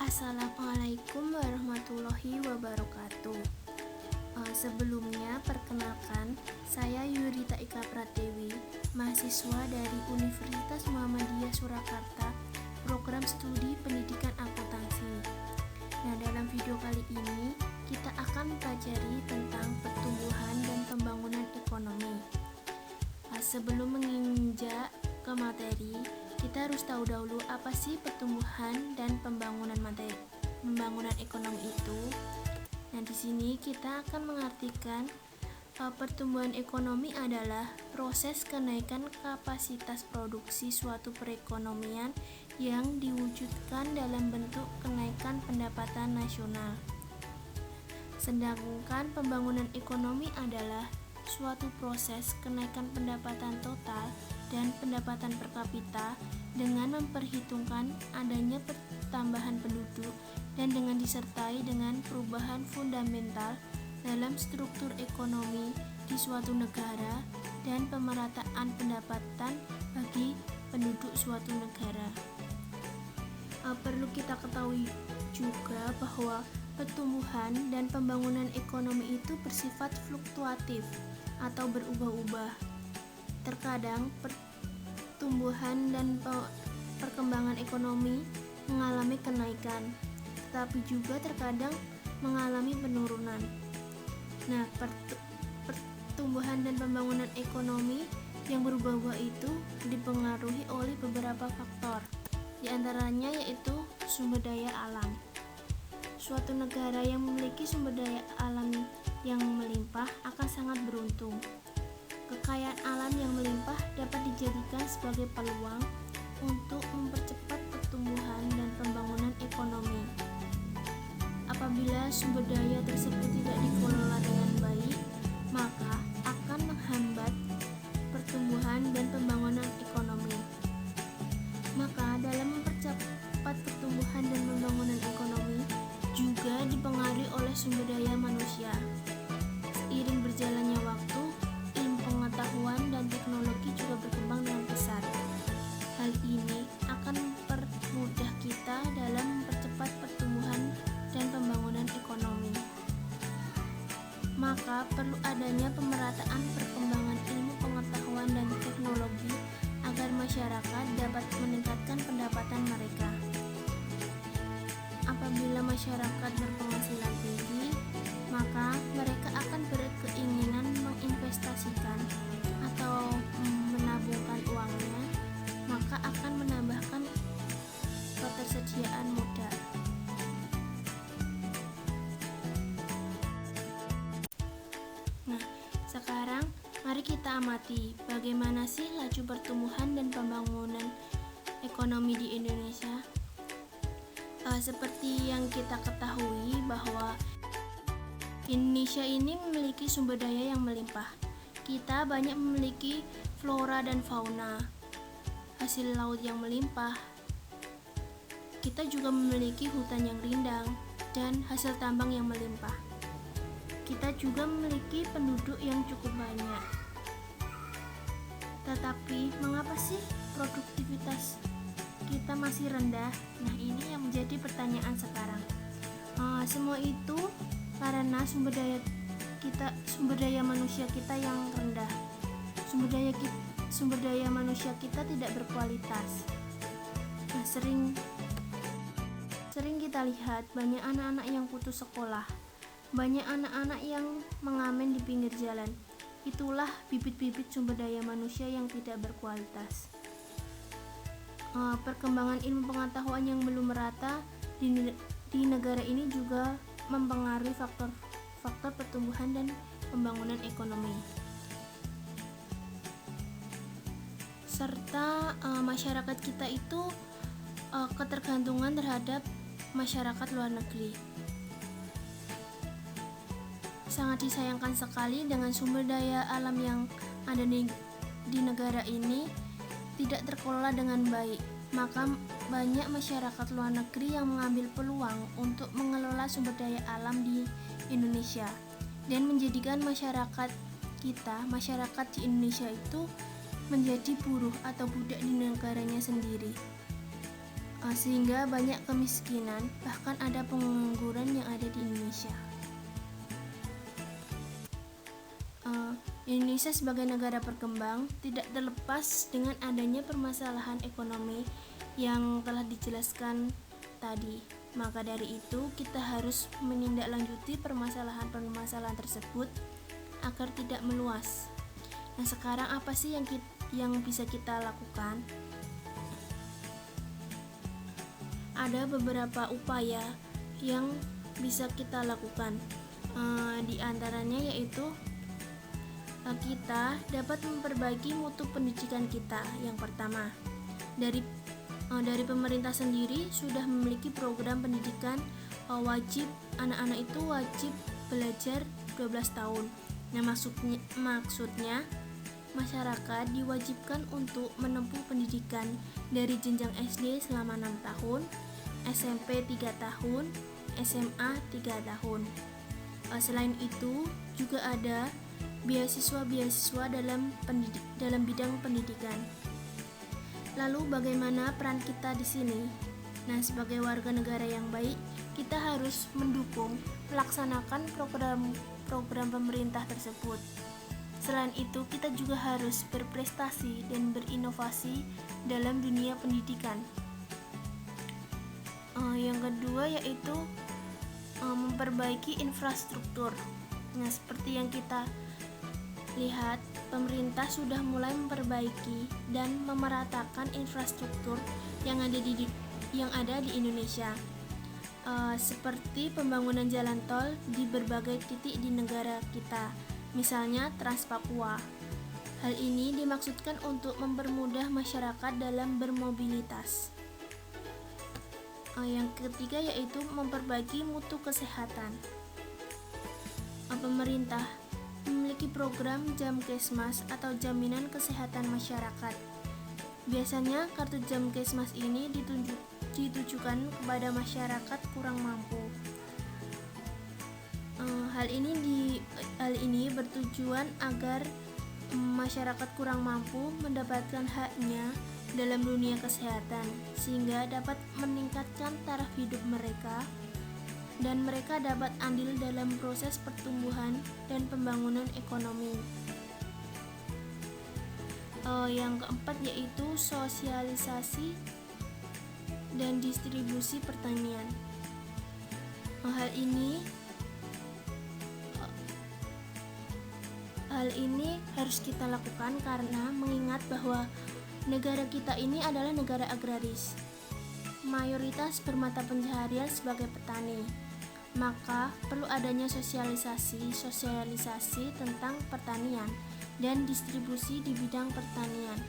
Assalamualaikum warahmatullahi wabarakatuh. Sebelumnya, perkenalkan, saya Yurita Ika Pratewi, mahasiswa dari Universitas Muhammadiyah Surakarta, program studi pendidikan akuntansi. Nah, dalam video kali ini, kita akan mempelajari tentang pertumbuhan dan pembangunan ekonomi. Sebelum menginjak ke materi, kita harus tahu dahulu apa sih pertumbuhan dan pembangunan ekonomi itu. Nah, di sini kita akan mengartikan pertumbuhan ekonomi adalah proses kenaikan kapasitas produksi suatu perekonomian yang diwujudkan dalam bentuk kenaikan pendapatan nasional. Sedangkan pembangunan ekonomi adalah suatu proses kenaikan pendapatan total dan pendapatan per kapita dengan memperhitungkan adanya pertambahan penduduk dan dengan disertai dengan perubahan fundamental dalam struktur ekonomi di suatu negara dan pemerataan pendapatan bagi penduduk suatu negara. Perlu kita ketahui juga bahwa pertumbuhan dan pembangunan ekonomi itu bersifat fluktuatif atau berubah-ubah. Terkadang pertumbuhan dan perkembangan ekonomi mengalami kenaikan, tetapi juga terkadang mengalami penurunan. Nah, pertumbuhan dan pembangunan ekonomi yang berubah-ubah itu dipengaruhi oleh beberapa faktor, di antaranya yaitu sumber daya alam. Suatu negara yang memiliki sumber daya alam yang melimpah akan sangat beruntung. Kekayaan alam yang melimpah dapat dijadikan sebagai peluang untuk mempercepat pertumbuhan dan pembangunan ekonomi. Apabila sumber daya tersebut tidak dikelola dengan baik, maka akan menghambat pertumbuhan dan pembangunan ekonomi. Maka dalam mempercepat pertumbuhan dan pembangunan ekonomi juga dipengaruhi oleh sumber daya manusia. Seiring berjalannya waktu, ilmu pengetahuan dan teknologi juga berkembang dengan pesat. Hal ini akan mempermudah kita dalam mempercepat pertumbuhan dan pembangunan ekonomi. Maka perlu adanya pemerataan perkembangan ilmu pengetahuan dan teknologi agar masyarakat dapat meningkatkan pendapatan mereka. Apabila masyarakat berpenghasilan tinggi, maka mereka akan berkeinginan menginvestasikan atau menabungkan uangnya, maka akan menambahkan ketersediaan modal. Nah, sekarang mari kita amati bagaimana sih laju pertumbuhan dan pembangunan ekonomi di Indonesia. Seperti yang kita ketahui bahwa Indonesia ini memiliki sumber daya yang melimpah. Kita banyak memiliki flora dan fauna, hasil laut yang melimpah. Kita juga memiliki hutan yang rindang dan hasil tambang yang melimpah. Kita juga memiliki penduduk yang cukup banyak. Tetapi mengapa sih produktivitas kita masih rendah? Nah, ini yang menjadi pertanyaan sekarang. Semua itu karena sumber daya manusia kita yang rendah. Sumber daya manusia kita tidak berkualitas. Nah, sering kita lihat banyak anak-anak yang putus sekolah, banyak anak-anak yang mengamen di pinggir jalan. Itulah bibit-bibit sumber daya manusia yang tidak berkualitas. Perkembangan ilmu pengetahuan yang belum merata di negara ini juga mempengaruhi faktor pertumbuhan dan pembangunan ekonomi. Serta masyarakat kita itu ketergantungan terhadap masyarakat luar negeri. Sangat disayangkan sekali dengan sumber daya alam yang ada di negara ini tidak terkelola dengan baik, maka banyak masyarakat luar negeri yang mengambil peluang untuk mengelola sumber daya alam di Indonesia dan menjadikan masyarakat di Indonesia itu menjadi buruh atau budak di negaranya sendiri. sehingga banyak kemiskinan, bahkan ada pengangguran yang ada di Indonesia. Indonesia sebagai negara berkembang tidak terlepas dengan adanya permasalahan ekonomi yang telah dijelaskan tadi. Maka dari itu kita harus menindaklanjuti permasalahan-permasalahan tersebut agar tidak meluas. Nah, sekarang apa sih yang bisa kita lakukan? Ada beberapa upaya yang bisa kita lakukan. Di antaranya yaitu kita dapat memperbaiki mutu pendidikan kita. Yang pertama, dari pemerintah sendiri sudah memiliki program pendidikan wajib, anak-anak itu wajib belajar 12 tahun. Nah, maksudnya masyarakat diwajibkan untuk menempuh pendidikan dari jenjang SD selama 6 tahun, SMP 3 tahun, SMA 3 tahun. Selain itu, juga ada beasiswa dalam bidang pendidikan. Lalu bagaimana peran kita di sini? Nah, sebagai warga negara yang baik, kita harus mendukung melaksanakan program pemerintah tersebut. Selain itu, kita juga harus berprestasi dan berinovasi dalam dunia pendidikan. Yang kedua yaitu memperbaiki infrastruktur. Nah, seperti yang kita lihat, pemerintah sudah mulai memperbaiki dan memeratakan infrastruktur yang ada di Indonesia, seperti pembangunan jalan tol di berbagai titik di negara kita, misalnya Trans Papua. Hal ini dimaksudkan untuk mempermudah masyarakat dalam bermobilitas. Yang ketiga yaitu memperbaiki mutu kesehatan. Pemerintah memiliki program Jamkesmas atau Jaminan Kesehatan Masyarakat. Biasanya kartu Jamkesmas ini ditujukan kepada masyarakat kurang mampu. Hal ini bertujuan agar masyarakat kurang mampu mendapatkan haknya dalam dunia kesehatan, sehingga dapat meningkatkan taraf hidup mereka dan mereka dapat andil dalam proses pertumbuhan dan pembangunan ekonomi. Yang keempat yaitu sosialisasi dan distribusi pertanian. Hal ini harus kita lakukan karena mengingat bahwa negara kita ini adalah negara agraris. Mayoritas bermata pencaharian sebagai petani. Maka perlu adanya sosialisasi tentang pertanian dan distribusi di bidang pertanian.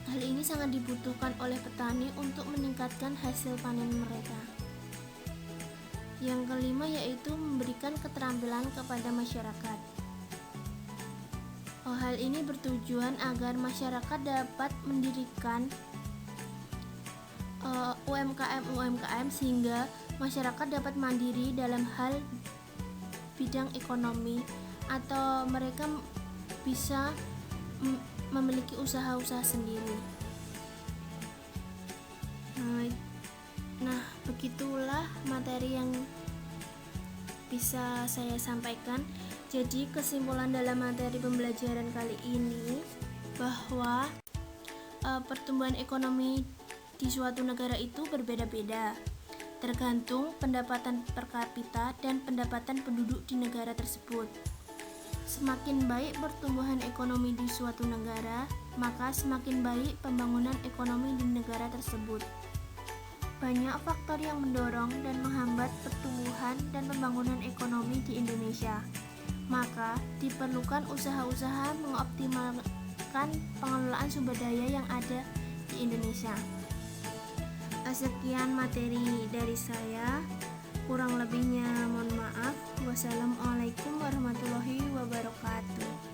Hal ini sangat dibutuhkan oleh petani untuk meningkatkan hasil panen mereka. Yang kelima yaitu memberikan keterampilan kepada masyarakat. Hal ini bertujuan agar masyarakat dapat mendirikan UMKM sehingga masyarakat dapat mandiri dalam hal bidang ekonomi atau mereka bisa memiliki usaha-usaha sendiri. Nah, begitulah materi yang bisa saya sampaikan. Jadi kesimpulan dalam materi pembelajaran kali ini bahwa pertumbuhan ekonomi di suatu negara itu berbeda-beda, tergantung pendapatan per kapita dan pendapatan penduduk di negara tersebut. Semakin baik pertumbuhan ekonomi di suatu negara, maka semakin baik pembangunan ekonomi di negara tersebut. Banyak faktor yang mendorong dan menghambat pertumbuhan dan pembangunan ekonomi di Indonesia. Maka diperlukan usaha-usaha mengoptimalkan pengelolaan sumber daya yang ada di Indonesia. Sekian materi dari saya, kurang lebihnya mohon maaf. Wassalamualaikum warahmatullahi wabarakatuh.